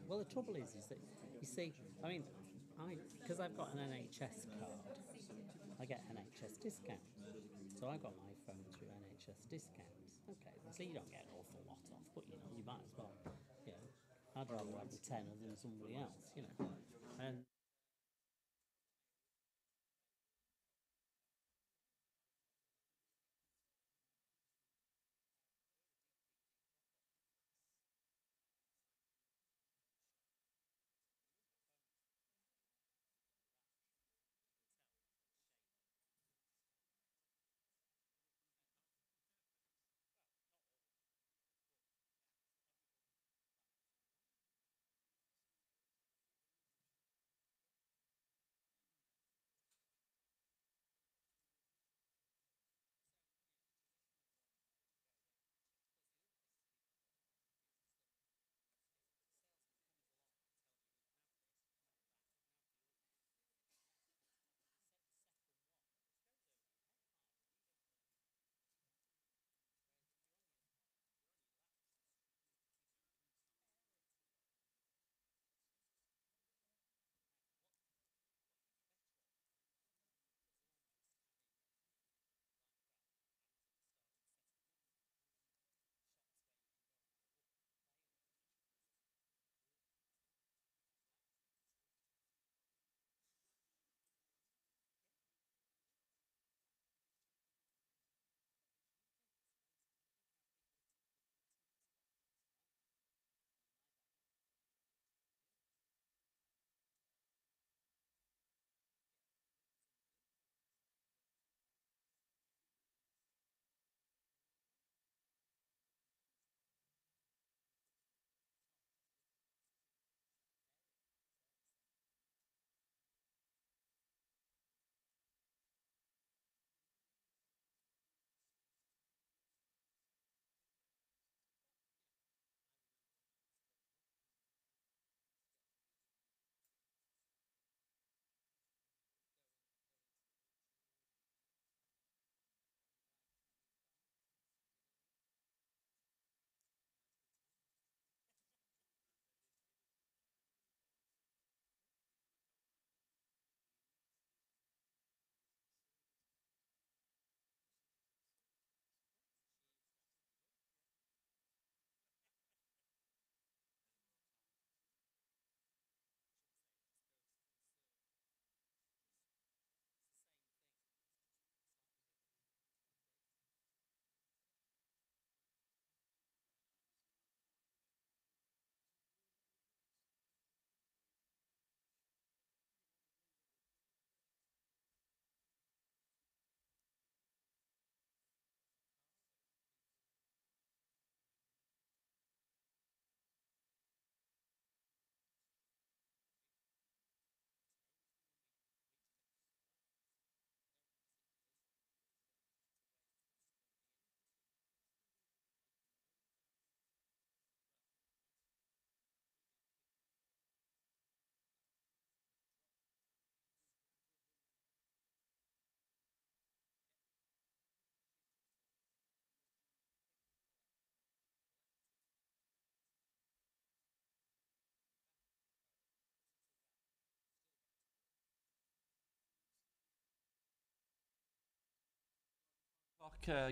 Well, the trouble is that you see, I mean, because I've got an NHS card, I get NHS discounts. So I got my phone through NHS discounts. Okay, so you don't get an awful lot off, but you might as well. You know, I'd rather have the tenner than somebody else. And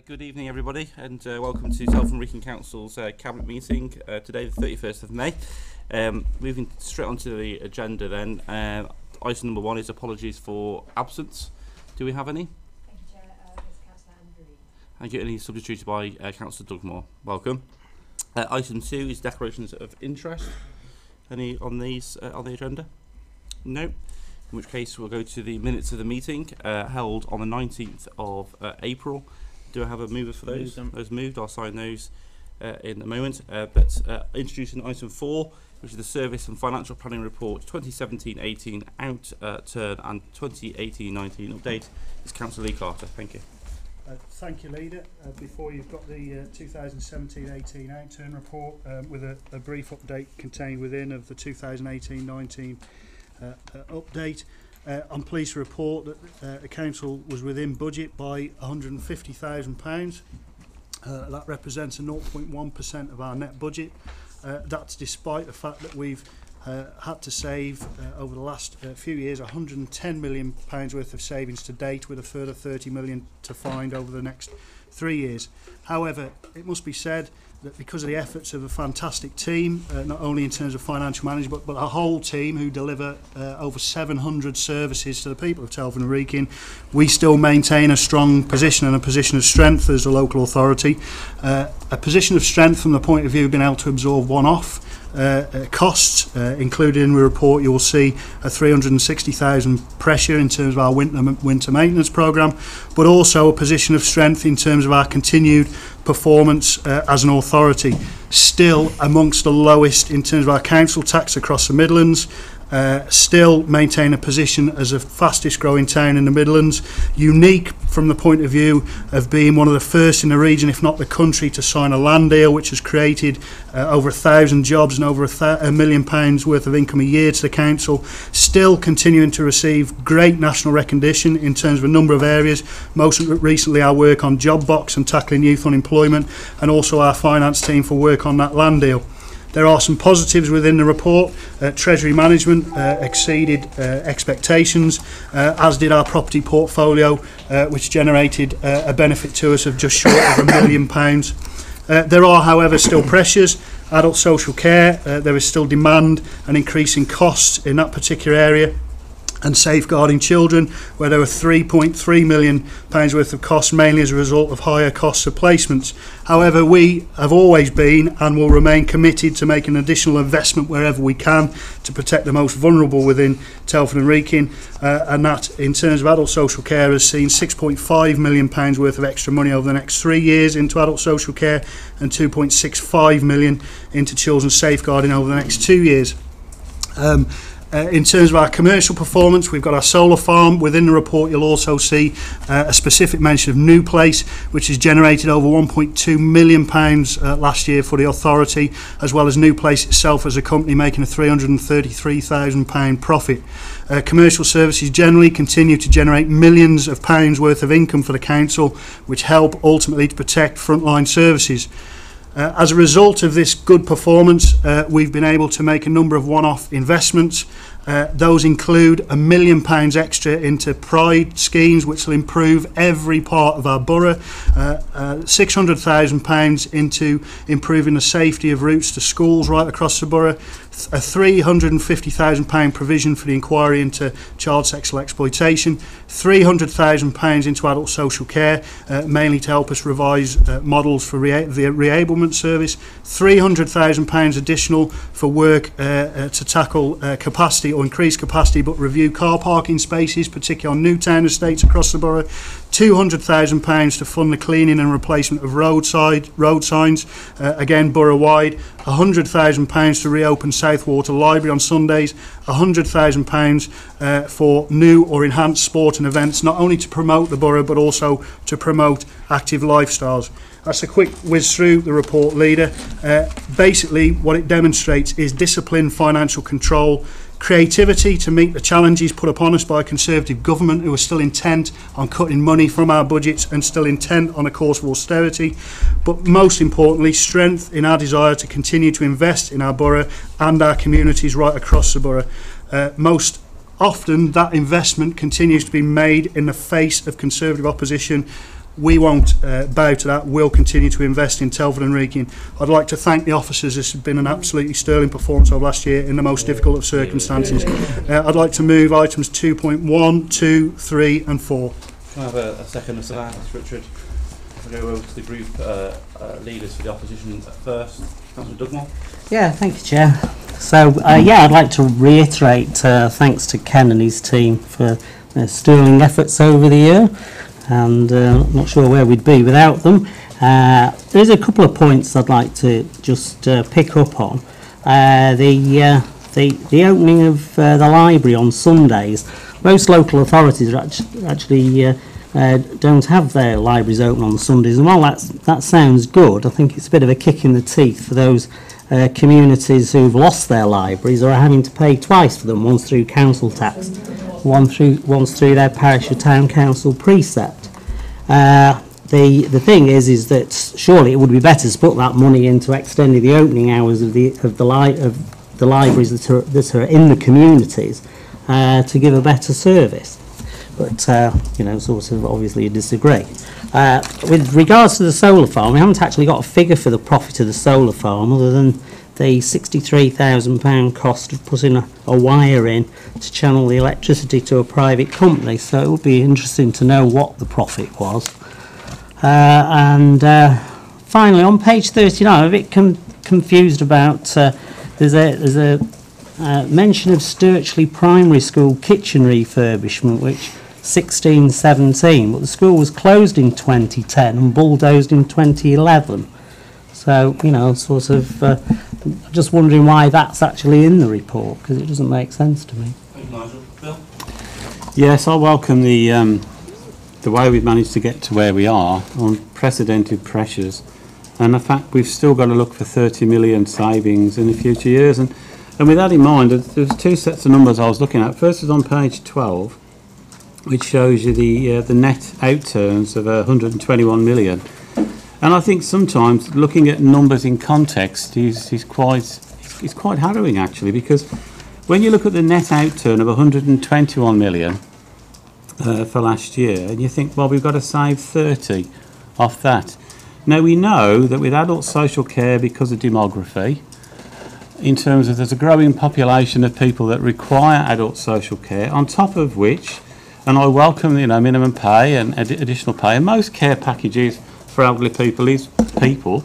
Good evening, everybody, and welcome to Telford Wrekin Council's Cabinet meeting today, the 31st of May. Moving straight onto the agenda then, item number 1 is apologies for absence. Do we have any? Thank you, Chair. It's Councillor Andrew. Thank you. Any substituted by Councillor Dugmore. Welcome. Item 2 is declarations of interest. Any on these on the agenda? No. In which case we'll go to the minutes of the meeting held on the 19th of April. Do I have a mover for those? Those moved. I'll sign those in a moment. But introducing item 4, which is the Service and Financial Planning Report 2017-18 outturn and 2018-19 update, is Councillor Lee Carter. Thank you. Thank you, Leader. Before you've got the 2017-18 outturn report with a brief update contained within of the 2018-19 update. I'm pleased to report that the Council was within budget by £150,000. That represents a 0.1% of our net budget. That's despite the fact that we've had to save over the last few years £110 million worth of savings to date, with a further £30 million to find over the next 3 years. However, it must be said that because of the efforts of a fantastic team, not only in terms of financial management, but a whole team who deliver over 700 services to the people of Telford and Wrekin, we still maintain a strong position and a position of strength as a local authority. A position of strength from the point of view of being able to absorb one-off costs. Included in the report, you will see a 360,000 pressure in terms of our winter maintenance programme, but also a position of strength in terms of our continued performance as an authority. Still amongst the lowest in terms of our council tax across the Midlands. Still maintain a position as the fastest growing town in the Midlands, unique from the point of view of being one of the first in the region, if not the country, to sign a land deal which has created over 1,000 jobs and over £1 million worth of income a year to the council. Still continuing to receive great national recognition in terms of a number of areas, most recently our work on Job Box and tackling youth unemployment, and also our finance team for work on that land deal. There are some positives within the report. Treasury management exceeded expectations, as did our property portfolio, which generated a benefit to us of just short of £1 million. There are, however, still pressures. Adult social care, there is still demand and increasing costs in that particular area. And safeguarding children, where there were £3.3 million worth of costs, mainly as a result of higher costs of placements. However, we have always been and will remain committed to making additional investment wherever we can to protect the most vulnerable within Telford and Wrekin, and that in terms of adult social care has seen £6.5 million worth of extra money over the next 3 years into adult social care, and £2.65 million into children's safeguarding over the next 2 years. In terms of our commercial performance, we've got our solar farm. Within the report, you'll also see a specific mention of New Place, which has generated over £1.2 million last year for the authority, as well as New Place itself as a company making a £333,000 profit. Commercial services generally continue to generate millions of pounds worth of income for the council, which help ultimately to protect frontline services. As a result of this good performance, we've been able to make a number of one-off investments. Those include £1 million extra into Pride schemes, which will improve every part of our borough, £600,000 into improving the safety of routes to schools right across the borough, a £350,000 provision for the inquiry into child sexual exploitation, £300,000 into adult social care, mainly to help us revise models for the reablement service, £300,000 additional for work to tackle capacity or increase capacity but review car parking spaces, particularly on new town estates across the borough, £200,000 to fund the cleaning and replacement of road signs, again borough-wide, £100,000 to reopen Southwater Library on Sundays, £100,000 for new or enhanced sport and events, not only to promote the borough but also to promote active lifestyles. That's a quick whiz through the report, Leader. Basically, what it demonstrates is disciplined financial control, creativity to meet the challenges put upon us by a Conservative government who are still intent on cutting money from our budgets and still intent on a course of austerity, but most importantly, strength in our desire to continue to invest in our borough and our communities right across the borough. Most often, that investment continues to be made in the face of Conservative opposition. We won't bow to that. We'll continue to invest in Telford and Wrekin. I'd like to thank the officers. This has been an absolutely sterling performance of last year in the most difficult of circumstances. I'd like to move items 2.1, 2, 3 and 4. Can I have a second of that, Richard? I'll go over to the group leaders for the opposition first. Councillor Dugmore. Yeah, thank you, Chair. So, I'd like to reiterate thanks to Ken and his team for their sterling efforts over the year. And I'm not sure where we'd be without them. There's a couple of points I'd like to just pick up on. The opening of the library on Sundays. Most local authorities actually don't have their libraries open on Sundays, and while that sounds good, I think it's a bit of a kick in the teeth for those communities who've lost their libraries or are having to pay twice for them, once through council tax, once through their parish or town council precept. The thing is that surely it would be better to put that money into extending the opening hours of the libraries that are in the communities to give a better service. But, sort of obviously you disagree. With regards to the solar farm, we haven't actually got a figure for the profit of the solar farm other than the £63,000 cost of putting a wire in to channel the electricity to a private company. So it would be interesting to know what the profit was. Finally, on page 39, I'm a bit confused about there's a mention of Sturchley Primary School kitchen refurbishment, which 16-17, but the school was closed in 2010 and bulldozed in 2011. So, sort of just wondering why that's actually in the report, because it doesn't make sense to me. Bill? Yes, I welcome the way we've managed to get to where we are, unprecedented pressures, and the fact we've still got to look for 30 million savings in the future years. And with that in mind, there's two sets of numbers I was looking at. First is on page 12, which shows you the net outturns of 121 million. And I think sometimes looking at numbers in context is quite harrowing, actually, because when you look at the net outturn of 121 million for last year, and you think, well, we've got to save 30 off that. Now, we know that with adult social care, because of demography, in terms of there's a growing population of people that require adult social care, on top of which, and I welcome minimum pay and additional pay, and most care packages for elderly people is people,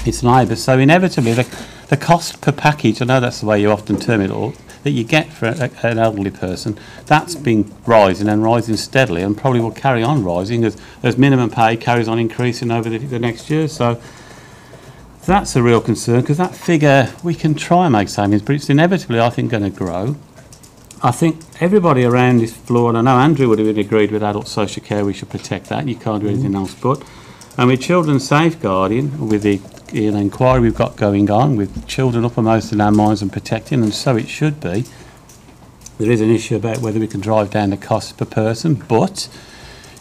it's neighbours, so inevitably the cost per package, I know that's the way you often term it all, that you get for an elderly person, that's been rising and rising steadily and probably will carry on rising as minimum pay carries on increasing over the next year. So that's a real concern, because that figure, we can try and make savings, but it's inevitably, I think, going to grow. I think everybody around this floor, and I know Andrew would have agreed with adult social care, we should protect that, you can't do anything else but. And with children's safeguarding, with the inquiry we've got going on, with children uppermost in our minds and protecting, and so it should be, there is an issue about whether we can drive down the cost per person, but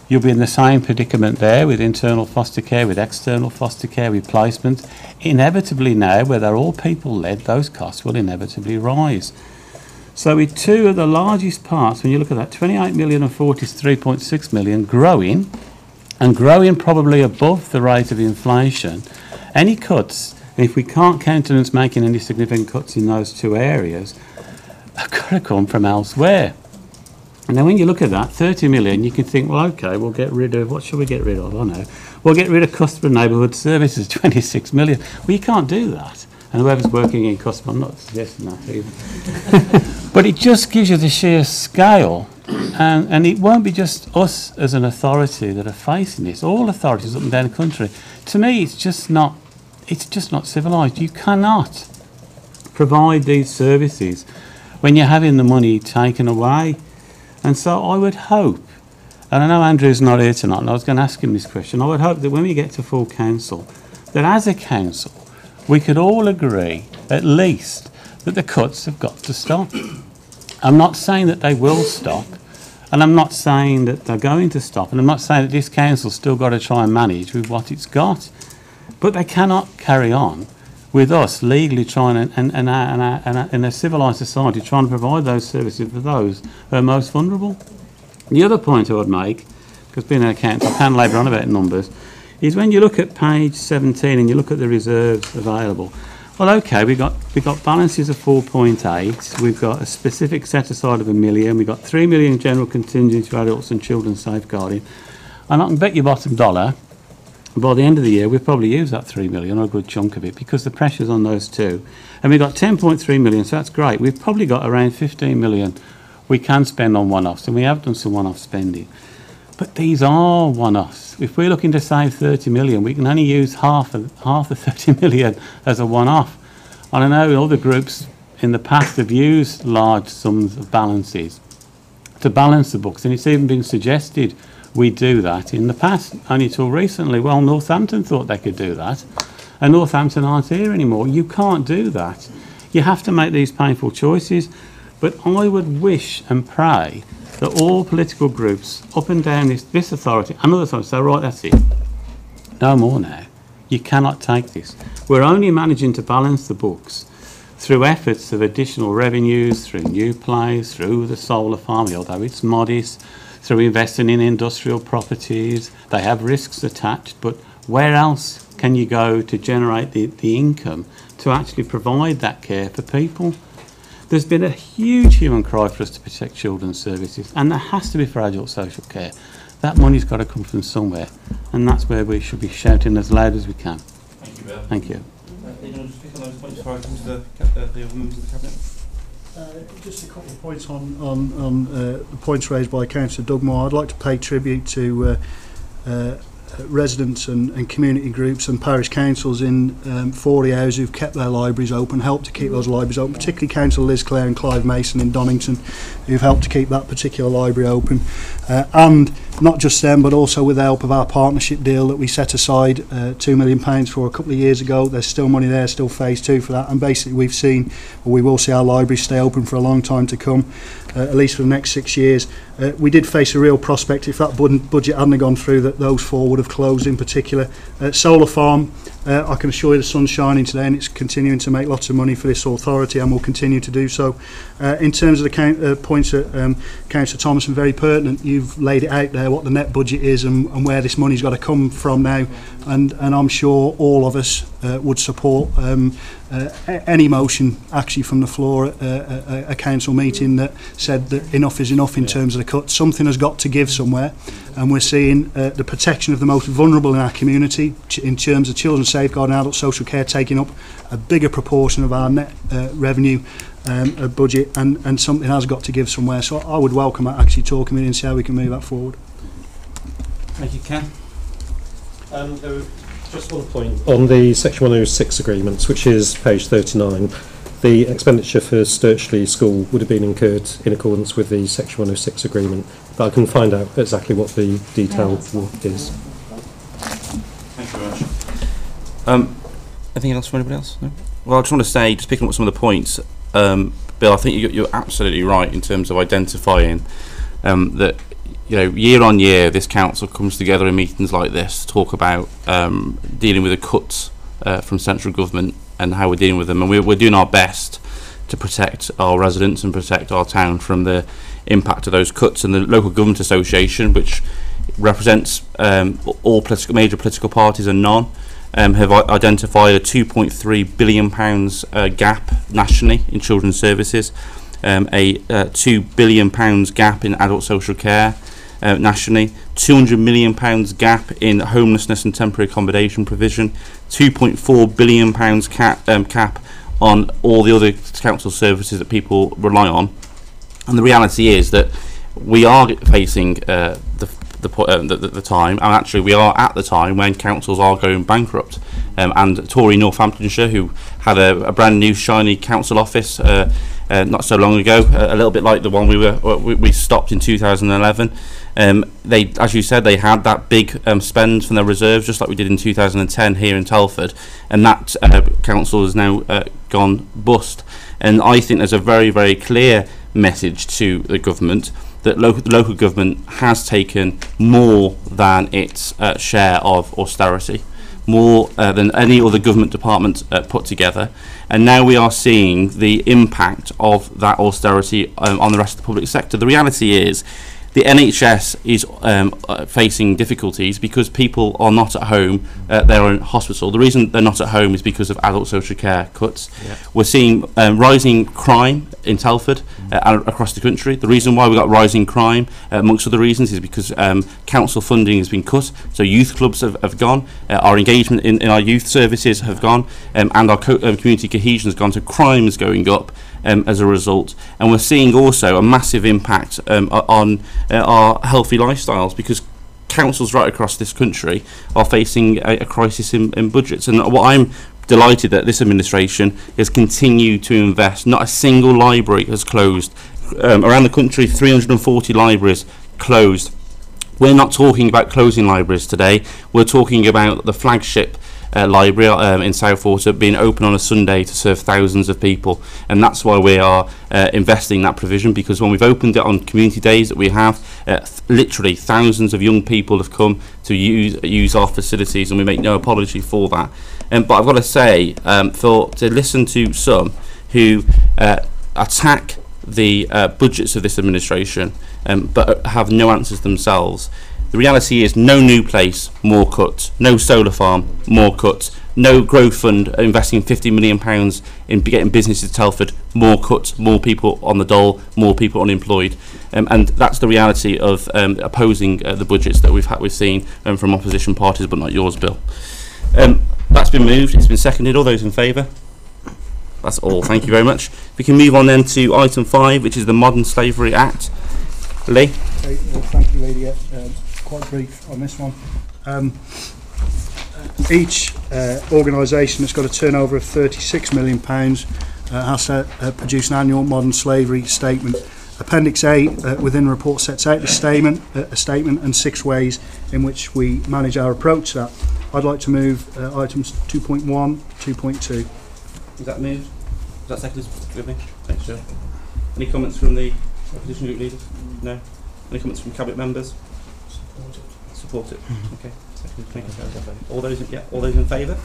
you'll be in the same predicament there with internal foster care, with external foster care, with placement. Inevitably now, where they're all people-led, those costs will inevitably rise. So with two of the largest parts, when you look at that, 28 million and 43.6 million growing, and growing probably above the rate of inflation, any cuts, and if we can't countenance making any significant cuts in those two areas, have got to come from elsewhere. And then when you look at that, 30 million, you can think, well, okay, we'll get rid of, what should we get rid of? I know. We'll get rid of customer neighbourhood services, 26 million. Well, you can't do that. And whoever's working in customer, I'm not suggesting that either. But it just gives you the sheer scale. And it won't be just us as an authority that are facing this. All authorities up and down the country. To me, it's just not civilised. You cannot provide these services when you're having the money taken away. And so I would hope, and I know Andrew's not here tonight, and I was going to ask him this question, I would hope that when we get to full council, that as a council, we could all agree, at least, that the cuts have got to stop. I'm not saying that they will stop, and I'm not saying that they're going to stop, and I'm not saying that this council's still got to try and manage with what it's got. But they cannot carry on with us legally trying and in a civilised society trying to provide those services for those who are most vulnerable. The other point I would make, because being an accountant, I can labour on about numbers, is when you look at page 17 and you look at the reserves available. Well, okay, we've got balances of 4.8, we've got a specific set aside of £1 million, we've got 3 million general contingency for adults and children's safeguarding, and I can bet you bottom dollar, by the end of the year, we'll probably use that 3 million, or a good chunk of it, because the pressure's on those two. And we've got 10.3 million, so that's great. We've probably got around 15 million we can spend on one-offs, and we have done some one-off spending. But these are one-offs. If we're looking to save 30 million, we can only use half the 30 million as a one-off. And I know other groups in the past have used large sums of balances to balance the books, and it's even been suggested we do that in the past, only till recently. Well, Northampton thought they could do that, and Northampton aren't here anymore. You can't do that. You have to make these painful choices. But I would wish and pray that all political groups up and down this authority and other authorities say, right, that's it. No more now. You cannot take this. We're only managing to balance the books through efforts of additional revenues, through new plays, through the solar farm, although it's modest, through investing in industrial properties. They have risks attached, but where else can you go to generate the income to actually provide that care for people? There's been a huge human cry for us to protect children's services, and that has to be for adult social care. That money's got to come from somewhere, and that's where we should be shouting as loud as we can. Thank you, Bill. Thank you. Just pick on those points before I come to the members of the Cabinet. Just a couple of points on the points raised by Councillor Dugmore. I'd like to pay tribute to residents and community groups and parish councils in Fawley House who've kept their libraries open, helped to keep those libraries open, particularly Councillor Liz Clare and Clive Mason in Donington, who've helped to keep that particular library open. And not just them, but also with the help of our partnership deal that we set aside £2 million for a couple of years ago. There's still money there, still phase 2 for that, and basically we've seen, or we will see our libraries stay open for a long time to come, at least for the next 6 years. We did face a real prospect, if that budget hadn't gone through, that those 4 would have closed in particular. Solar farm, I can assure you the sun's shining today and it's continuing to make lots of money for this authority and will continue to do so. In terms of the points that Councillor Thomason, very pertinent, you've laid it out there what the net budget is and where this money's got to come from now, and I'm sure all of us would support any motion actually from the floor at a council meeting that said that enough is enough in terms of the cut. Something has got to give somewhere, and we're seeing the protection of the most vulnerable in our community in terms of children's safeguarding and adult social care taking up a bigger proportion of our net revenue budget, and something has got to give somewhere. So I would welcome that actually talking with you and see how we can move that forward. Thank you, Ken. Just one point on the Section 106 agreements, which is page 39. The expenditure for Sturchley School would have been incurred in accordance with the Section 106 agreement, but I can find out exactly what the detail is. Thank you very much. Anything else for anybody else? No? Well, I just want to say, just picking up some of the points, Bill, I think you're absolutely right in terms of identifying that, you know, year on year, this council comes together in meetings like this to talk about dealing with the cuts from central government and how we're dealing with them, and we're doing our best to protect our residents and protect our town from the impact of those cuts. And the Local Government Association, which represents all major political parties and none, have identified a £2.3 billion gap nationally in children's services, a £2 billion gap in adult social care nationally, £200 million gap in homelessness and temporary accommodation provision, £2.4 billion cap on all the other council services that people rely on. And the reality is that we are facing the time, and actually we are at the time when councils are going bankrupt. And Tory Northamptonshire, who had a brand new shiny council office not so long ago, a little bit like the one we stopped in 2011. They, as you said, they had that big spend from their reserves, just like we did in 2010 here in Telford, and that council has now gone bust. And I think there's a very, very clear message to the government that local government has taken more than its share of austerity, more than any other government department put together. And now we are seeing the impact of that austerity on the rest of the public sector. The reality is the NHS is facing difficulties because people are not at home, they're in hospital. The reason they're not at home is because of adult social care cuts. Yeah. We're seeing rising crime in Telford across the country. The reason why we've got rising crime, amongst other reasons, is because council funding has been cut, so youth clubs have gone, our engagement in our youth services have gone, and our community cohesion has gone, so crime is going up as a result. And we're seeing also a massive impact on our healthy lifestyles, because councils right across this country are facing a crisis in budgets. And what I'm delighted that this administration has continued to invest. Not a single library has closed. Around the country, 340 libraries closed. We're not talking about closing libraries today. We're talking about the flagship library in Southwater being open on a Sunday to serve thousands of people, and that's why we are investing that provision, because when we've opened it on community days that we have, literally thousands of young people have come to use our facilities, and we make no apology for that. But I've got to say, to listen to some who attack the budgets of this administration, but have no answers themselves. The reality is no new place, more cuts. No solar farm, more cuts. No growth fund investing £50 million in getting businesses to Telford, more cuts, more people on the dole, more people unemployed. And that's the reality of opposing the budgets that we've seen from opposition parties, but not yours, Bill. That's been moved, it's been seconded. All those in favour? That's all, thank you very much. We can move on then to item 5, which is the Modern Slavery Act. Lee? Okay, well, thank you, Lydia. Quite brief on this one. Each organisation that's got a turnover of £36 million has to produce an annual modern slavery statement. Appendix A within the report sets out the statement and 6 ways in which we manage our approach to that. I'd like to move items 2.1, 2.2. Is that moved? Is that seconded? With me? Thanks, Joe. Any comments from the opposition group leaders? No? Any comments from cabinet members? Support it. Okay. Thank you. All those in favour?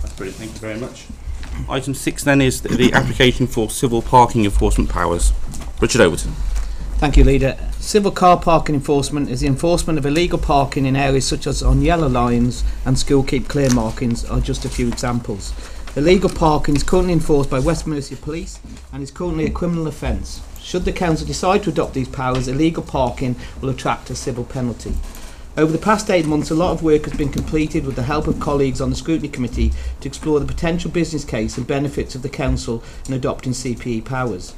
That's brilliant. Thank you very much. Item 6 then is the application for civil parking enforcement powers. Richard Overton. Thank you, Leader. Civil car parking enforcement is the enforcement of illegal parking in areas such as on yellow lines and school keep clear markings are just a few examples. Illegal parking is currently enforced by West Mercia Police and is currently a criminal offence. Should the council decide to adopt these powers, illegal parking will attract a civil penalty. Over the past 8 months, a lot of work has been completed with the help of colleagues on the Scrutiny Committee to explore the potential business case and benefits of the Council in adopting CPE powers.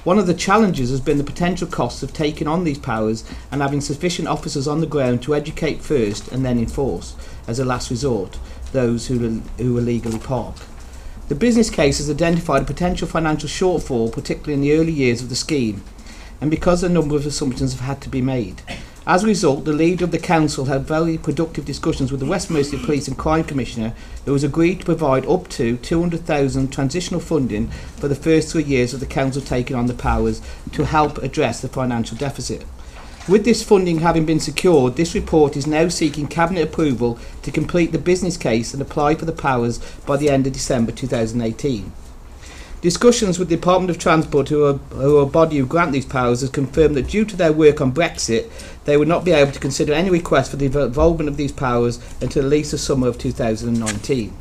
One of the challenges has been the potential costs of taking on these powers and having sufficient officers on the ground to educate first and then enforce, as a last resort, those who illegally park. The business case has identified a potential financial shortfall, particularly in the early years of the scheme, and because a number of assumptions have had to be made. As a result, the leader of the council had very productive discussions with the West Mercia Police and Crime Commissioner, who has agreed to provide up to £200,000 transitional funding for the first 3 years of the council taking on the powers to help address the financial deficit. With this funding having been secured, this report is now seeking Cabinet approval to complete the business case and apply for the powers by the end of December 2018. Discussions with the Department of Transport, who are a body who grant these powers, has confirmed that due to their work on Brexit, they would not be able to consider any request for the involvement of these powers until at least the summer of 2019.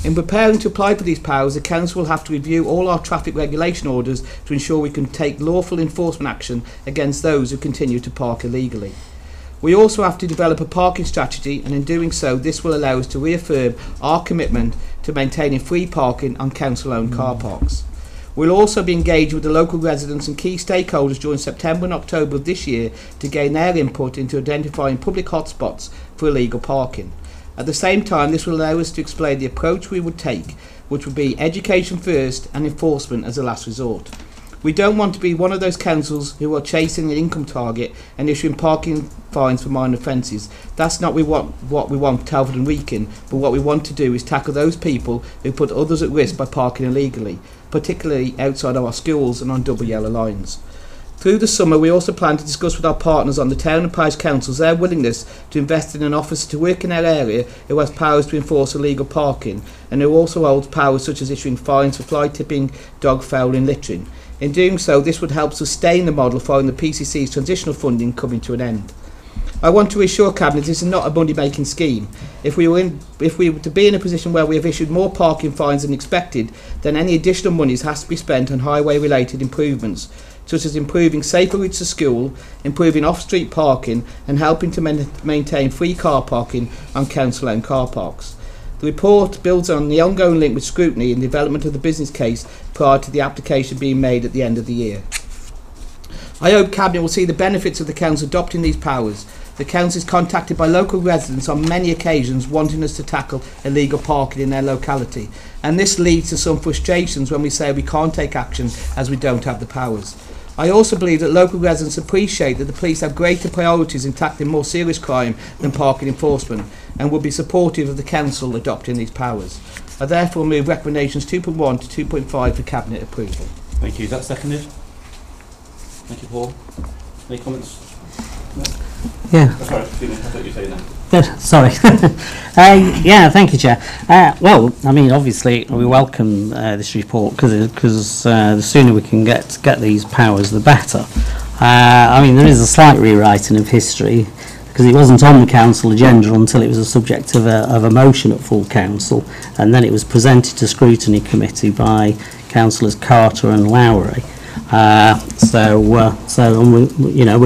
In preparing to apply for these powers, the Council will have to review all our traffic regulation orders to ensure we can take lawful enforcement action against those who continue to park illegally. We also have to develop a parking strategy, and in doing so, this will allow us to reaffirm our commitment to maintaining free parking on council-owned car parks. We'll also be engaged with the local residents and key stakeholders during September and October of this year to gain their input into identifying public hotspots for illegal parking. At the same time, this will allow us to explain the approach we would take, which would be education first and enforcement as a last resort. We don't want to be one of those councils who are chasing an income target and issuing parking fines for minor offences. That's not what we want Telford and Wrekin, but what we want to do is tackle those people who put others at risk by parking illegally, particularly outside of our schools and on double yellow lines. Through the summer, we also plan to discuss with our partners on the town and parish councils their willingness to invest in an officer to work in our area who has powers to enforce illegal parking and who also holds powers such as issuing fines for fly tipping, dog fouling, littering. In doing so, this would help sustain the model following the PCC's transitional funding coming to an end. I want to reassure Cabinet this is not a money-making scheme. If we were to be in a position where we have issued more parking fines than expected, then any additional monies has to be spent on highway-related improvements, such as improving safer routes to school, improving off-street parking and helping to maintain free car parking on council-owned car parks. The report builds on the ongoing link with scrutiny and development of the business case prior to the application being made at the end of the year. I hope Cabinet will see the benefits of the Council adopting these powers. The Council is contacted by local residents on many occasions wanting us to tackle illegal parking in their locality, and this leads to some frustrations when we say we can't take action as we don't have the powers. I also believe that local residents appreciate that the police have greater priorities in tackling more serious crime than parking enforcement and will be supportive of the Council adopting these powers. I therefore move recommendations 2.1 to 2.5 for Cabinet approval. Thank you. Is that seconded? Thank you, Paul. Any comments? No? Yeah. Sorry, I thought you were saying that. Sorry. Yeah, thank you, Chair. Well, I mean, obviously, we welcome this report because the sooner we can get these powers, the better. I mean, there is a slight rewriting of history because it wasn't on the council agenda until it was a subject of a motion at full council, and then it was presented to scrutiny committee by councillors Carter and Lowry. So we're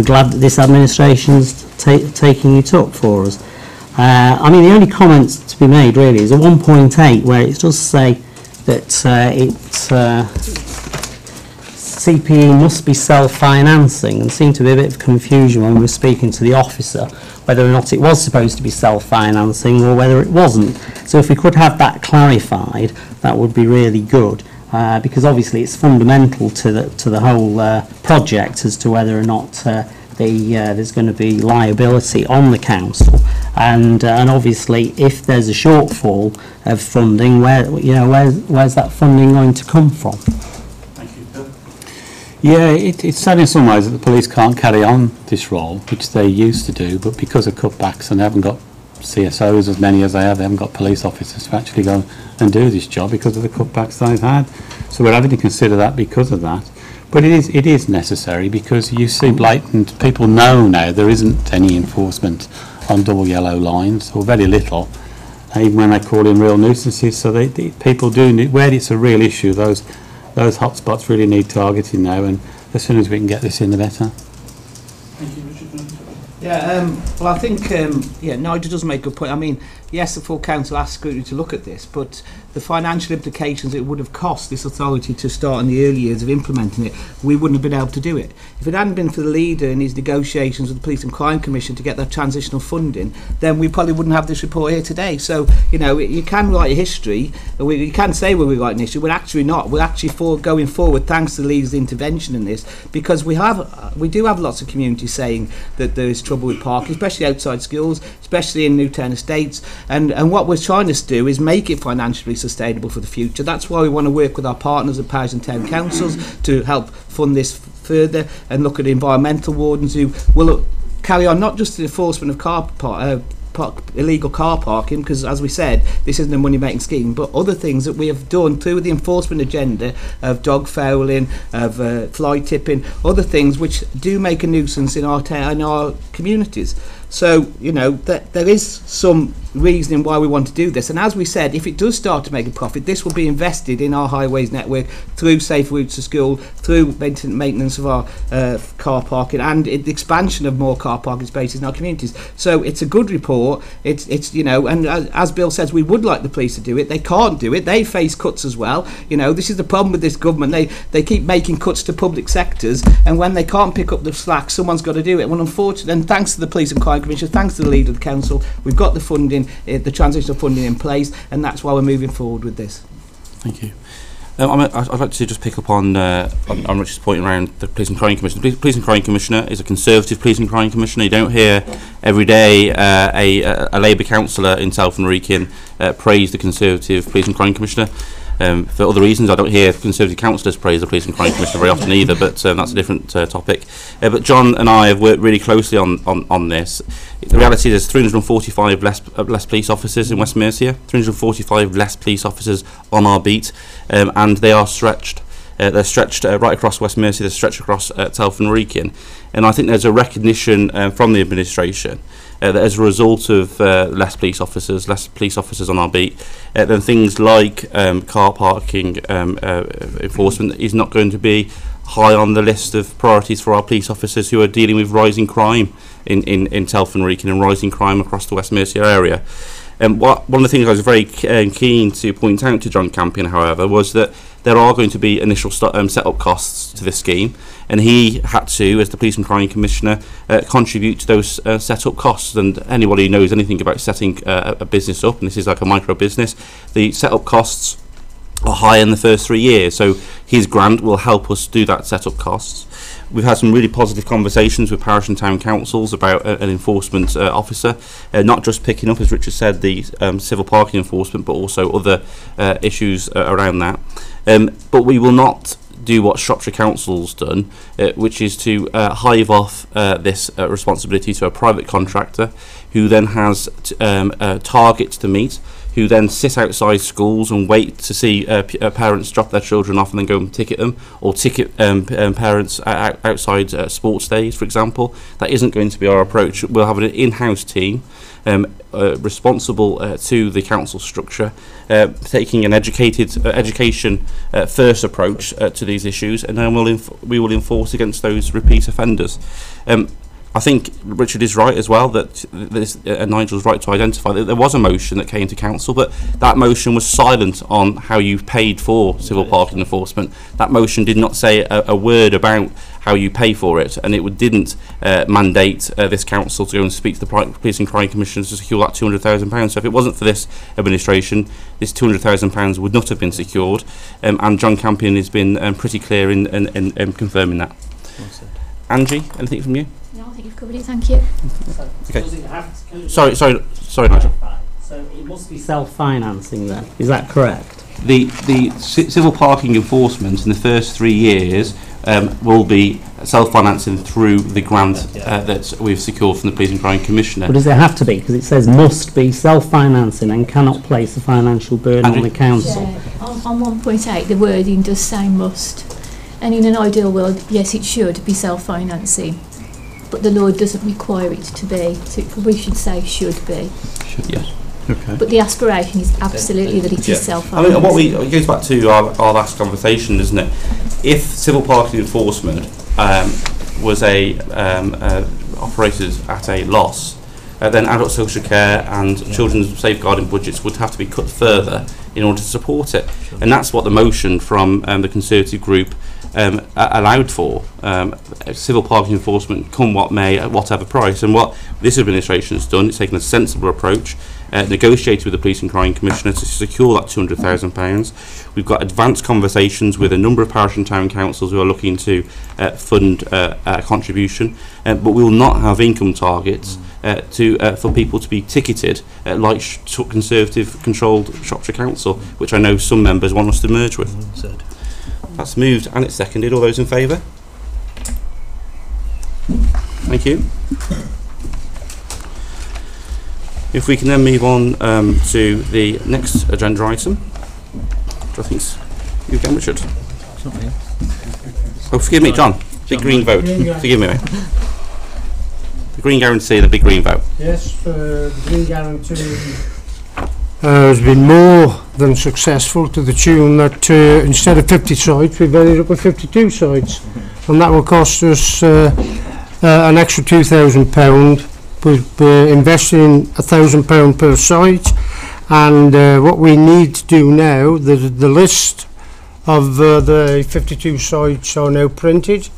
glad that this administration's taking it up for us. I mean, the only comments to be made really is a 1.8 where it does say that CPE must be self-financing, and seemed to be a bit of confusion when we were speaking to the officer whether or not it was supposed to be self-financing or whether it wasn't. So if we could have that clarified, that would be really good. Because obviously it's fundamental to the whole project as to whether or not there's going to be liability on the council, and obviously if there's a shortfall of funding, where's that funding going to come from? Thank you, Bill. Yeah, it's sad in some ways that the police can't carry on this role, which they used to do, but because of cutbacks and they haven't got CSOs as many as they haven't got police officers to actually go and do this job because of the cutbacks they've had. So we're having to consider that because of that. But it is necessary because you see blatant, people know now there isn't any enforcement on double yellow lines, or very little, even when they call in real nuisances. So people do need, where it's a real issue, those hotspots really need targeting now, and as soon as we can get this in, the better. Thank you, Richard. Yeah, well, I think, Nigel does make a good point. I mean, yes, the full council asked scrutiny to look at this, but the financial implications it would have cost this authority to start in the early years of implementing it, we wouldn't have been able to do it. If it hadn't been for the leader in his negotiations with the Police and Crime Commission to get that transitional funding, then we probably wouldn't have this report here today. So, you can write a history, you can say we're writing history, we're actually not. We're actually going forward thanks to the leader's intervention in this, because we do have lots of communities saying that there is trouble with parking, especially outside schools, especially in new town estates, and what we're trying to do is make it financially sustainable for the future. That's why we want to work with our partners at parish and town councils to help fund this further, and look at environmental wardens who will carry on not just the enforcement of illegal car parking, because as we said, this isn't a money making scheme, but other things that we have done through the enforcement agenda of dog fouling, of fly tipping, other things which do make a nuisance in our communities. So, there is some reasoning why we want to do this. And as we said, if it does start to make a profit, this will be invested in our highways network through safe routes to school, through maintenance of our car parking, and the expansion of more car parking spaces in our communities. So it's a good report. It's and as Bill says, we would like the police to do it. They can't do it. They face cuts as well. This is the problem with this government. They keep making cuts to public sectors, and when they can't pick up the slack, someone's got to do it. Well, unfortunately, and thanks to the Police and Crime Commission, thanks to the leader of the council, we've got the funding, the transitional funding in place, and that's why we're moving forward with this. Thank you. I'd like to just pick up on Richard's point around the Police and Crime Commission. The Police and Crime Commissioner is a Conservative Police and Crime Commissioner. You don't hear every day a Labour councillor in Telford Wrekin praise the Conservative Police and Crime Commissioner. For other reasons, I don't hear Conservative councillors praise the Police and Crime Commissioner very often either, but that's a different topic. But John and I have worked really closely on this. The reality is there's 345 less police officers in West Mercia, 345 less police officers on our beat, and they are stretched. They're stretched right across West Mercia, they're stretched across Telford Wrekin. And I think there's a recognition from the administration that as a result of less police officers on our beat, then things like car parking enforcement is not going to be high on the list of priorities for our police officers who are dealing with rising crime in Telford Wrekin and rising crime across the West Mercia area. One of the things I was very keen to point out to John Campion, however, was that there are going to be initial set-up costs to this scheme, and he had to, as the Police and Crime Commissioner, contribute to those set-up costs. And anybody who knows anything about setting a business up, and this is like a micro business, the set-up costs are high in the first 3 years, so his grant will help us do that set-up costs. we've had some really positive conversations with parish and town councils about an enforcement officer, not just picking up, as Richard said, the civil parking enforcement, but also other issues around that. But we will not do what Shropshire Council's done, which is to hive off this responsibility to a private contractor who then has targets to meet, who then sit outside schools and wait to see parents drop their children off and then go and ticket them, or ticket parents outside sports days, for example. That isn't going to be our approach. We'll have an in-house team responsible to the council structure, taking an education first approach to these issues, and then we will enforce against those repeat offenders. I think Richard is right as well, that Nigel's right to identify that there was a motion that came to council, but that motion was silent on how you paid for civil parking enforcement. That motion did not say a word about how you pay for it, and it didn't mandate this council to go and speak to the Police and Crime Commission to secure that £200,000. So if it wasn't for this administration, this £200,000 would not have been secured, and John Campion has been pretty clear in confirming that. Angie, anything from you? No, I think you've covered it, thank you. Okay. Does it have to, Sorry, Nigel. So it must be self-financing then, is that correct? The civil parking enforcement in the first 3 years will be self-financing through the grant that we've secured from the Police and Crime Commissioner. But does it have to be? Because it says must be self-financing and cannot place a financial burden on the council. Yeah, on 1.8 the wording does say must, and in an ideal world, yes, it should be self-financing, but the law doesn't require it to be, so we should say should be. Yes. Okay. But the aspiration is absolutely that it is self-financing. I mean, it goes back to our last conversation, doesn't it? If civil parking enforcement was operated at a loss, then adult social care and children's safeguarding budgets would have to be cut further in order to support it. And that's what the motion from the Conservative group allowed for. Civil parking enforcement, come what may, at whatever price. And what this administration has done, it's taken a sensible approach, negotiated with the Police and Crime Commissioner to secure that £200,000. We've got advanced conversations with a number of parish and town councils who are looking to fund a contribution, but we will not have income targets for people to be ticketed like Conservative-controlled Shropshire Council, which I know some members want us to merge with. That's moved and it's seconded. All those in favour? Thank you. If we can then move on to the next agenda item, which I think is you again, Richard. Oh, forgive me, John. Big green vote. Forgive me, mate. The green guarantee and the big green vote. Yes, the green guarantee has been more than successful, to the tune that instead of 50 sites we've ended up with 52 sites, and that will cost us an extra £2,000. We're investing £1,000 per site, and what we need to do now, the list of the 52 sites are now printed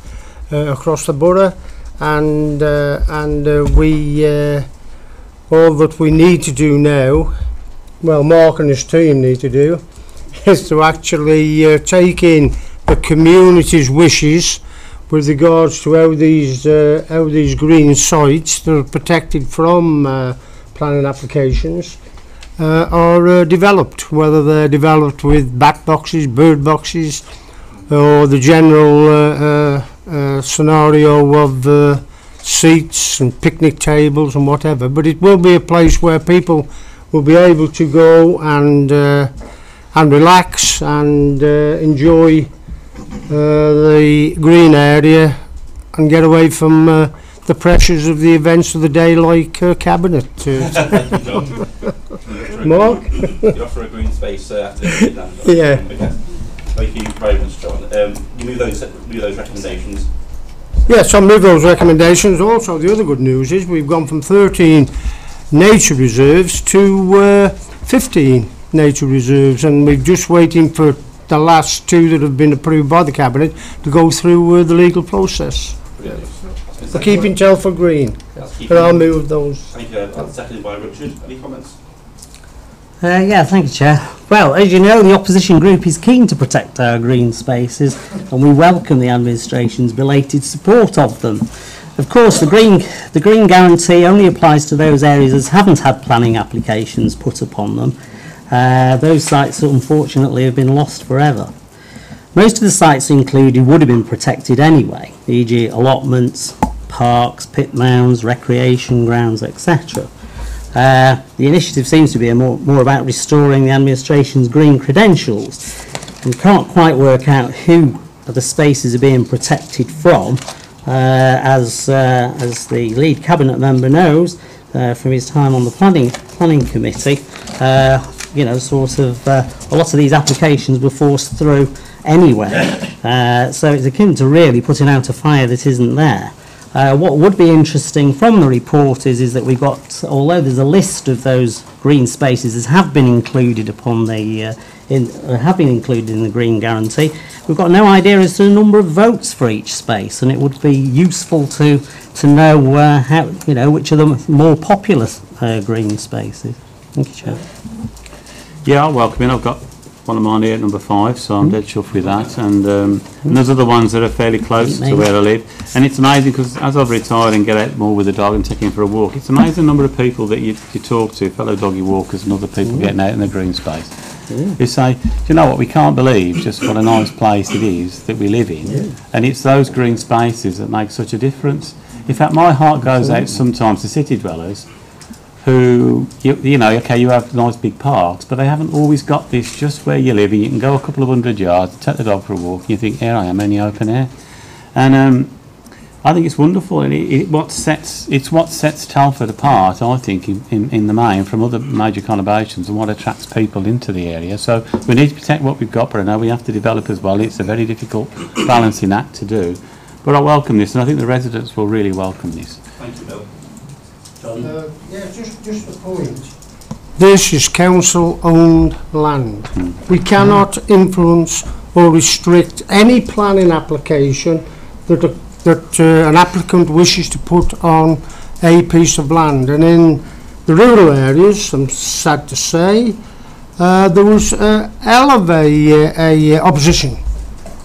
across the borough, and we all that we need to do now, well, Mark and his team need to do, is to actually take in the community's wishes with regards to how these green sites that are protected from planning applications are developed, whether they're developed with bat boxes, bird boxes, or the general scenario of seats and picnic tables and whatever. But it will be a place where people will be able to go and relax and enjoy the green area and get away from the pressures of the events of the day, like cabinet. Mark? You offer a green space after the Yeah. Okay. Thank you very much, John. You move those recommendations. Yes, I'll move those recommendations. Also, the other good news is we've gone from 13 nature reserves to 15 nature reserves, and we're just waiting for the last 2 that have been approved by the Cabinet to go through the legal process. For keeping Telford green. And I'll move those. Thank you. That's seconded by Richard. Any comments? Yeah, thank you, Chair. Well, as you know, the opposition group is keen to protect our green spaces, and we welcome the administration's belated support of them. Of course, the green guarantee only applies to those areas that haven't had planning applications put upon them. Those sites, unfortunately, have been lost forever. Most of the sites included would have been protected anyway, e.g. allotments, parks, pit mounds, recreation grounds, etc. The initiative seems to be more about restoring the administration's green credentials. We can't quite work out who the spaces are being protected from, as the lead cabinet member knows from his time on the planning committee. You know, sort of a lot of these applications were forced through anyway, so it's akin to really putting out a fire that isn't there. What would be interesting from the report is that we've got, although there's a list of those green spaces that have been included upon the have been included in the green guarantee, we've got no idea as to the number of votes for each space, and it would be useful to know how, you know, which are the more popular green spaces. Thank you, Chair. Yeah, I'll welcome it. I've got one of mine here at number 5, so I'm dead chuffed with that. And those are the ones that are fairly close to where I live. And it's amazing because as I've retired and get out more with the dog and take him for a walk, it's amazing the number of people that you talk to, fellow doggy walkers and other people getting out in the green space, who say, do you know what, we can't believe just what a nice place it is that we live in. And it's those green spaces that make such a difference. In fact, my heart goes out sometimes to city dwellers who, you know, okay, you have nice big parks, but they haven't always got this just where you're living. You can go a couple of 100 yards, take the dog for a walk, and you think, here I am in the open air. And I think it's wonderful, and it's what sets Telford apart, I think, in the main, from other major conurbations, and what attracts people into the area. So we need to protect what we've got, but I know we have to develop as well. It's a very difficult balancing act to do. But I welcome this, and I think the residents will really welcome this. Thank you, Bill. Yeah, just a point. This is council-owned land. We cannot influence or restrict any planning application that an applicant wishes to put on a piece of land. And in the rural areas, I'm sad to say, there was a hell of a opposition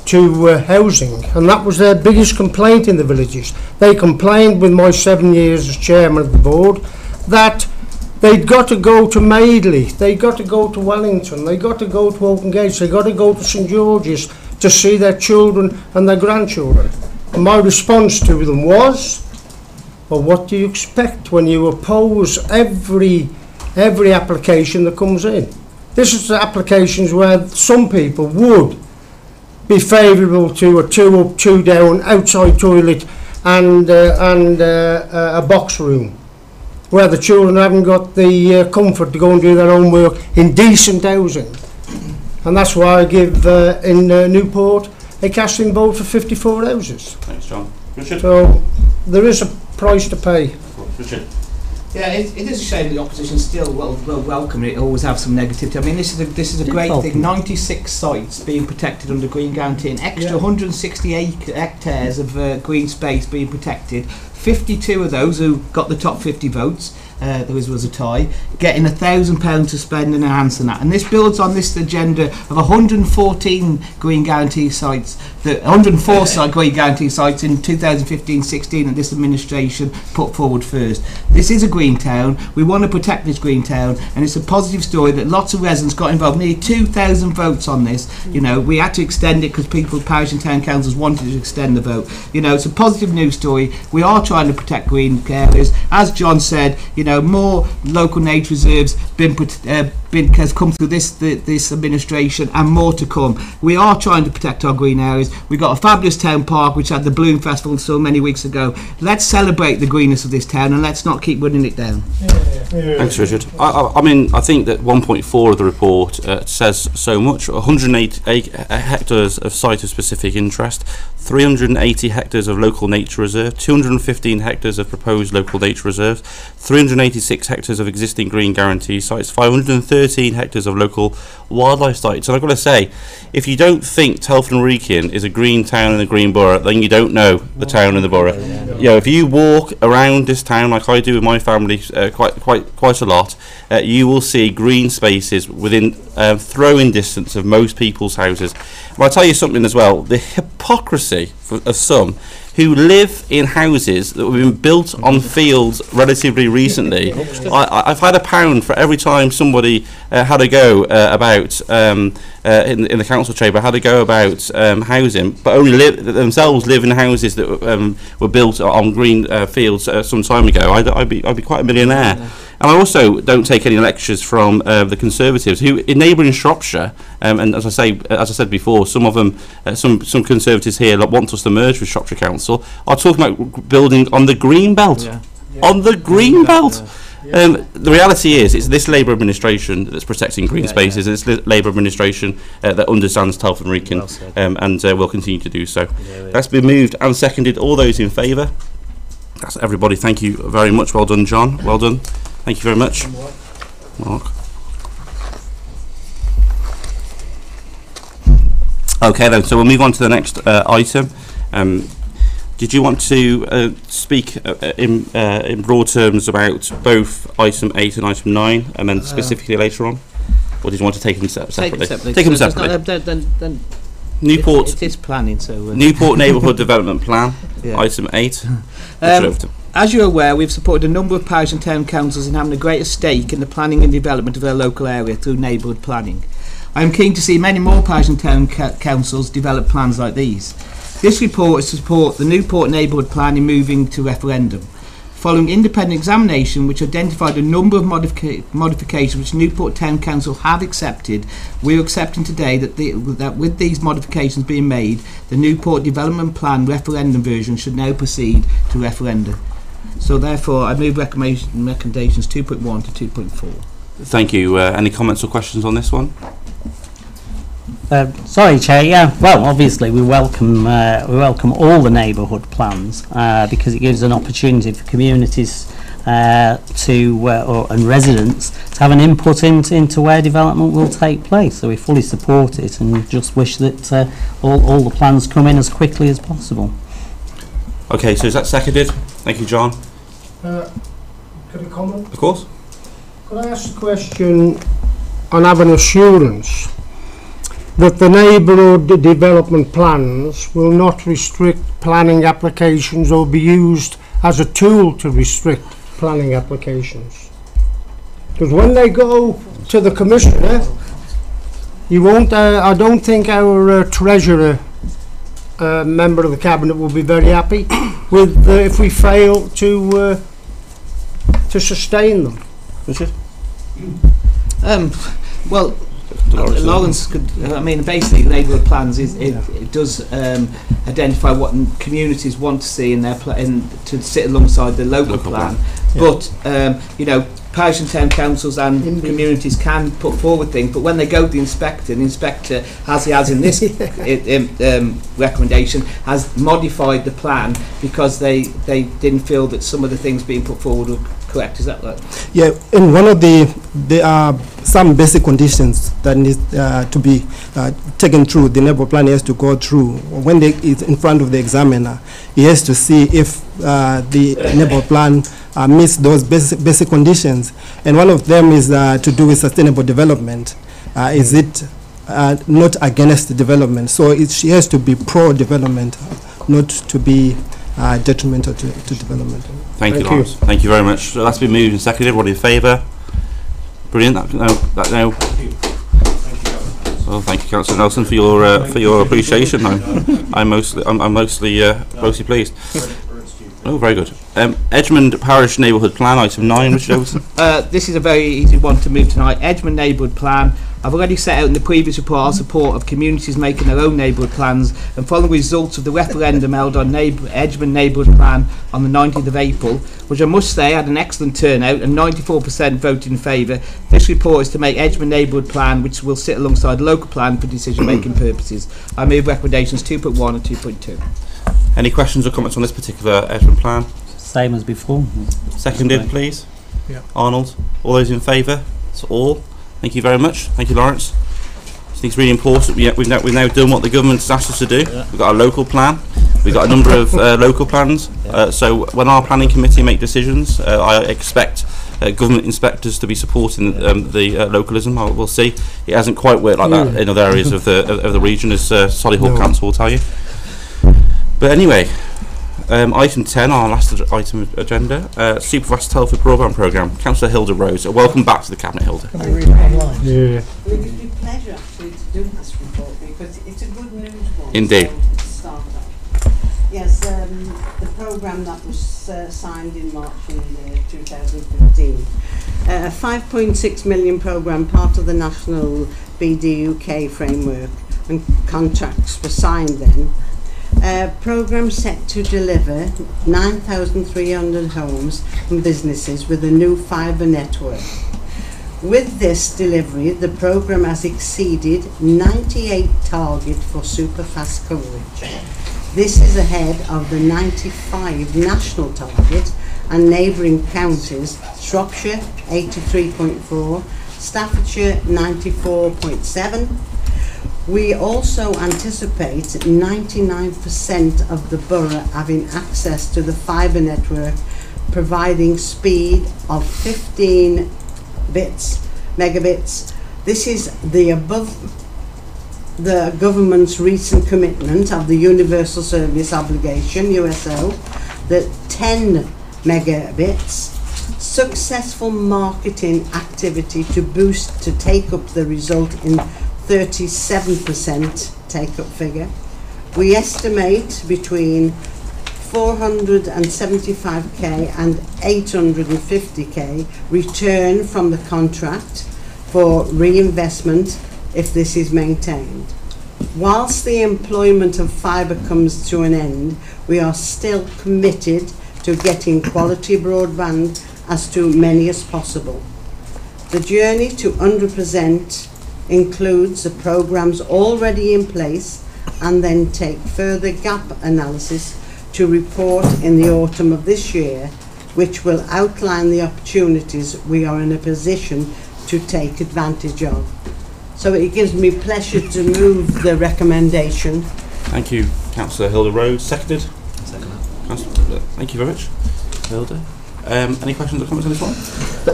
to housing, and that was their biggest complaint in the villages. They complained with my 7 years as chairman of the board that they'd got to go to Madeley, they got to go to Wellington, they got to go to Open Gates, they got to go to St George's to see their children and their grandchildren. And my response to them was, well, what do you expect when you oppose every application that comes in? This is the applications where some people would be favourable to a 2 up, 2 down, outside toilet and a box room, where the children haven't got the comfort to go and do their own work in decent housing. And that's why I give in Newport a casting vote for 54 houses. Thanks, John. Richard? So there is a price to pay. Richard? Yeah, it is a shame the opposition still will welcome it. Always have some negativity. I mean, this is a great thing. 96 sites being protected under green guarantee, an extra 168 hectares of green space being protected. 52 of those who got the top 50 votes. There was a tie, getting £1,000 to spend and enhance that. And this builds on this agenda of 114 green guarantee sites, 104 green guarantee sites in 2015-16 that this administration put forward first. This is a green town. We want to protect this green town, and it's a positive story that lots of residents got involved. Nearly 2,000 votes on this. You know, we had to extend it because people, parish and town councils wanted to extend the vote. You know, it's a positive news story. We are trying to protect green areas. As John said, you know, more local nature reserves has come through this administration, and more to come. We are trying to protect our green areas. We've got a fabulous town park which had the Bloom Festival so many weeks ago. Let's celebrate the greenness of this town, and let's not keep running it down. Thanks, Richard. I mean, I think that 1.4 of the report says so much. 108 hectares of site of specific interest, 380 hectares of local nature reserve, 215 hectares of proposed local nature reserves, 386 hectares of existing green guarantee sites, 513 hectares of local wildlife sites. And I've got to say, if you don't think Telford Wrekin is a green town and a green borough, then you don't know the town and the borough. You know, if you walk around this town like I do with my family quite a lot, you will see green spaces within throwing distance of most people's houses. And I'll tell you something as well, the hypocrisy of some who live in houses that have been built on fields relatively recently. I've had £1 for every time somebody had a go about in the council chamber had a go about housing, but only themselves live in houses that were built on green fields some time ago. I'd be quite a millionaire. Yeah. And I also don't take any lectures from the Conservatives, who in neighbouring Shropshire, and as I said before, some of them, some Conservatives here want us to merge with Shropshire Council, are talking about building on the green belt. Yeah. Yeah. On the green belt. Yeah. Yeah. The reality is, it's this Labour administration that's protecting green spaces. It's this Labour administration that understands Telford Wrekin, and will continue to do so. Yeah. That's been moved and seconded. All those in favour? That's everybody. Thank you very much. Well done, John. Well done. Thank you very much. Mark. Okay then, so we'll move on to the next item. Did you want to speak in broad terms about both item 8 and item 9, and then specifically later on? Or did you want to take them separately? Take them separately. Then Newport. It is planning, so... Newport Neighbourhood Development Plan, item 8. As you're aware, we've supported a number of parish and town councils in having a greater stake in the planning and development of their local area through neighbourhood planning. I am keen to see many more parish and town councils develop plans like these. This report is to support the Newport Neighbourhood Plan in moving to referendum. Following independent examination which identified a number of modifications which Newport Town Council have accepted, we are accepting today that with these modifications being made, the Newport Development Plan referendum version should now proceed to referendum. So therefore I move recommendations 2.1 to 2.4. Thank you. Any comments or questions on this one? Sorry, Chair. Yeah, well, obviously we welcome all the neighbourhood plans because it gives an opportunity for communities and residents to have an input into where development will take place. So we fully support it and just wish that all the plans come in as quickly as possible. Okay, so is that seconded? Thank you, John. Could I comment? Of course. Could I ask a question on having assurance that the neighbourhood development plans will not restrict planning applications or be used as a tool to restrict planning applications? Because when they go to the Commissioner, you won't, I don't think our Treasurer member of the Cabinet will be very happy with if we fail to sustain them. Richard? Well, Lawrence could, I mean, basically neighbourhood plans it does identify what communities want to see in their to sit alongside the local plan. Yeah. But you know, parish and town councils and communities can put forward things, but when they go to the inspector, as he has in this recommendation, has modified the plan because they didn't feel that some of the things being put forward were correct. Is that right? Yeah, in one of there are some basic conditions that need to be taken through. The neighbourhood plan has to go through. When it's in front of the examiner, he has to see if the neighbourhood plan meets those basic conditions. And one of them is to do with sustainable development. Is it not against the development? So she has to be pro-development, not to be detrimental to development. Thank you, Lawrence. Thank you very much. So that's been moved and seconded. Everybody in favour? Brilliant. Well, thank you, Councillor Nelson, for your appreciation. I'm mostly pleased. Oh, very good. Edgemond Parish Neighbourhood Plan, item 9, Richard Overton. This is a very easy one to move tonight. Edgemond Neighbourhood Plan. I've already set out in the previous report our support of communities making their own neighbourhood plans, and following results of the referendum held on Edgemond Neighbourhood Plan on the 19th of April, which I must say had an excellent turnout and 94% voted in favour, this report is to make Edgemond Neighbourhood Plan, which will sit alongside local plan for decision-making purposes. I move recommendations 2.1 and 2.2. Any questions or comments on this particular Edgemond plan? Same as before. Seconded, please. Yeah. Arnold. All those in favour? That's all. Thank you very much. Thank you, Lawrence. I think it's really important. We've now done what the government has asked us to do. Yeah. We've got a local plan. We've got a number of local plans. So when our planning committee make decisions, I expect government inspectors to be supporting the localism. We'll see. It hasn't quite worked like that in other areas of the region, as Solihull Council will tell you. But anyway, item 10, our last item of agenda, Superfast Telford Broadband Programme. Councillor Hilda Rose. Welcome back to the Cabinet, Hilda. Can I read it online? Yeah. Well, it gives me pleasure actually to do this report because it's a good news one. Indeed. So to start off. Yes, the programme that was signed in March in 2015. A 5.6 million programme, part of the national BDUK framework, and contracts were signed then. Programme set to deliver 9,300 homes and businesses with a new fibre network. With this delivery, the programme has exceeded 98 target for superfast coverage. This is ahead of the 95 national target, and neighbouring counties, Shropshire 83.4, Staffordshire 94.7. We also anticipate 99% of the borough having access to the fibre network, providing speed of 15 megabits. This is above the government's recent commitment of the Universal Service Obligation, USO, the 10 megabits. Successful marketing activity to take up the result in 37% take-up figure. We estimate between 475k and 850k return from the contract for reinvestment if this is maintained. Whilst the employment of fibre comes to an end, we are still committed to getting quality broadband as to many as possible. The journey to 100% includes the programmes already in place and then take further gap analysis to report in the autumn of this year, which will outline the opportunities we are in a position to take advantage of. So it gives me pleasure to move the recommendation. Thank you, Councillor Hilda Rose. Seconded? Second. Thank you very much, Hilda. Any questions or comments on this one?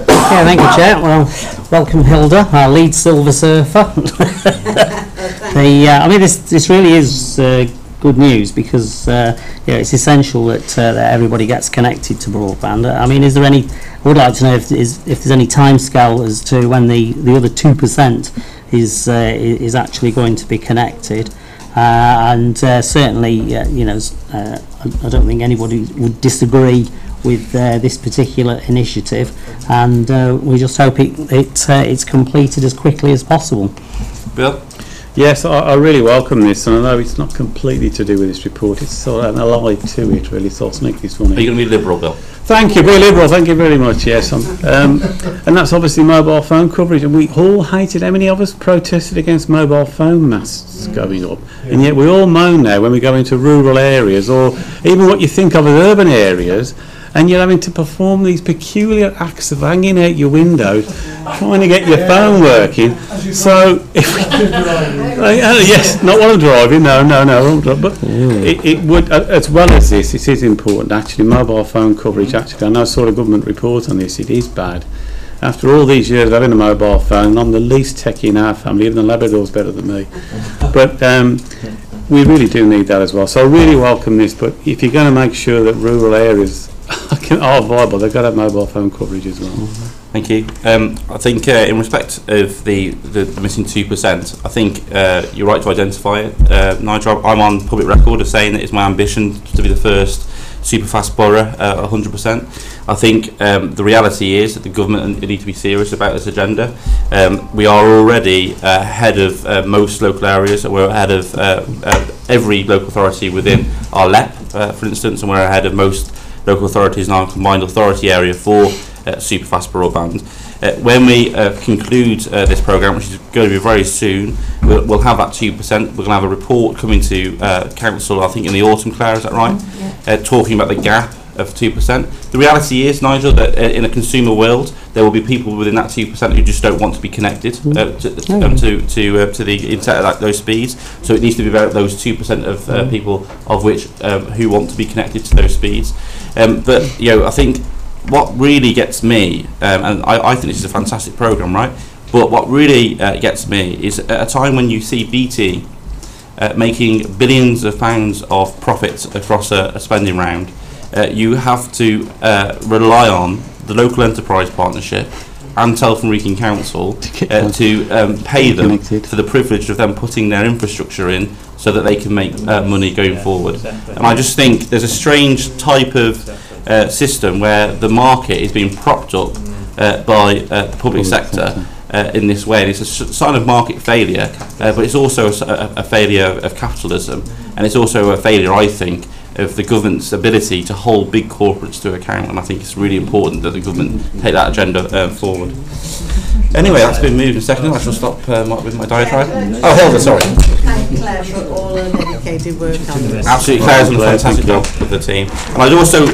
Yeah, thank you, Chair. Well, welcome, Hilda, our lead silver surfer. I mean, this really is good news because it's essential that everybody gets connected to broadband. I mean, is there any? I would like to know if there's any timescale as to when the other 2% is actually going to be connected. And certainly, I don't think anybody would disagree with this particular initiative, and we just hope it's completed as quickly as possible. Bill? Yes, I really welcome this, and I know it's not completely to do with this report, it's sort of an ally to it really, so I'll make this one. Are you going to be liberal, Bill? Thank you, very liberal, thank you very much, yes. And that's obviously mobile phone coverage, and we all hated, how many of us protested against mobile phone masts going up? Yeah. And yet we all moan now when we go into rural areas, or even what you think of as urban areas, and you're having to perform these peculiar acts of hanging out your window, trying to get your phone working. So, if we, yes, not while I'm driving, no, but it would, as well as this, it is important actually, mobile phone coverage actually. I know I saw a government report on this, it is bad. After all these years of having a mobile phone, I'm the least techie in our family, even the Labrador's better than me. But we really do need that as well. So I really welcome this, but if you're going to make sure that rural areas are viable, they've got to have mobile phone coverage as well. Thank you. I think in respect of the missing 2%, I think you're right to identify it. Nigel, I'm on public record of saying that it's my ambition to be the first superfast borough, 100%. I think the reality is that the government need to be serious about this agenda. We are already ahead of most local areas. We're ahead of every local authority within our LEP, for instance, and we're ahead of most local authorities in our combined authority area for superfast broadband. When we conclude this programme, which is going to be very soon, we'll have that 2%. We're going to have a report coming to Council, I think in the autumn, Claire, is that right? Yeah. Talking about the gap of 2%. The reality is, Nigel, that in a consumer world, there will be people within that 2% who just don't want to be connected to the internet at those speeds. So it needs to be about those 2% of people of which who want to be connected to those speeds. But I think what really gets me, and I think this is a fantastic programme, right? But what really gets me is at a time when you see BT making billions of pounds of profits across a spending round, you have to rely on the local enterprise partnership and Telford Wrekin Council to pay them for the privilege of them putting their infrastructure in so that they can make money going forward. And I just think there's a strange type of system where the market is being propped up by the public sector in this way. And it's a sign of market failure, but it's also a failure of capitalism, and it's also a failure, I think, of the government's ability to hold big corporates to account. And I think it's really important that the government take that agenda forward. Anyway, that's been moved and seconded. I shall stop with my diatribe. Oh, Hilda, sorry. Thank Claire for all her dedicated work on this. Absolutely, Claire's done a fantastic job with the team. And I'd also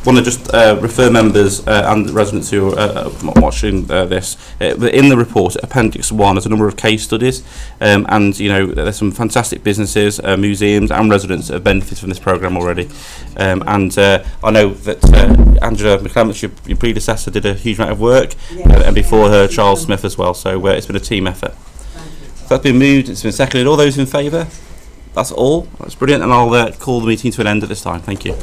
want to just refer members and residents who are watching this. In the report, Appendix 1, there's a number of case studies, and you know there's some fantastic businesses, museums and residents that have benefited from this programme already. And I know that Angela McClements, your predecessor, did a huge amount of work, and before her Charles Smith as well, so it's been a team effort. So that's been moved, it's been seconded. All those in favour? That's all. That's brilliant, and I'll call the meeting to an end at this time. Thank you.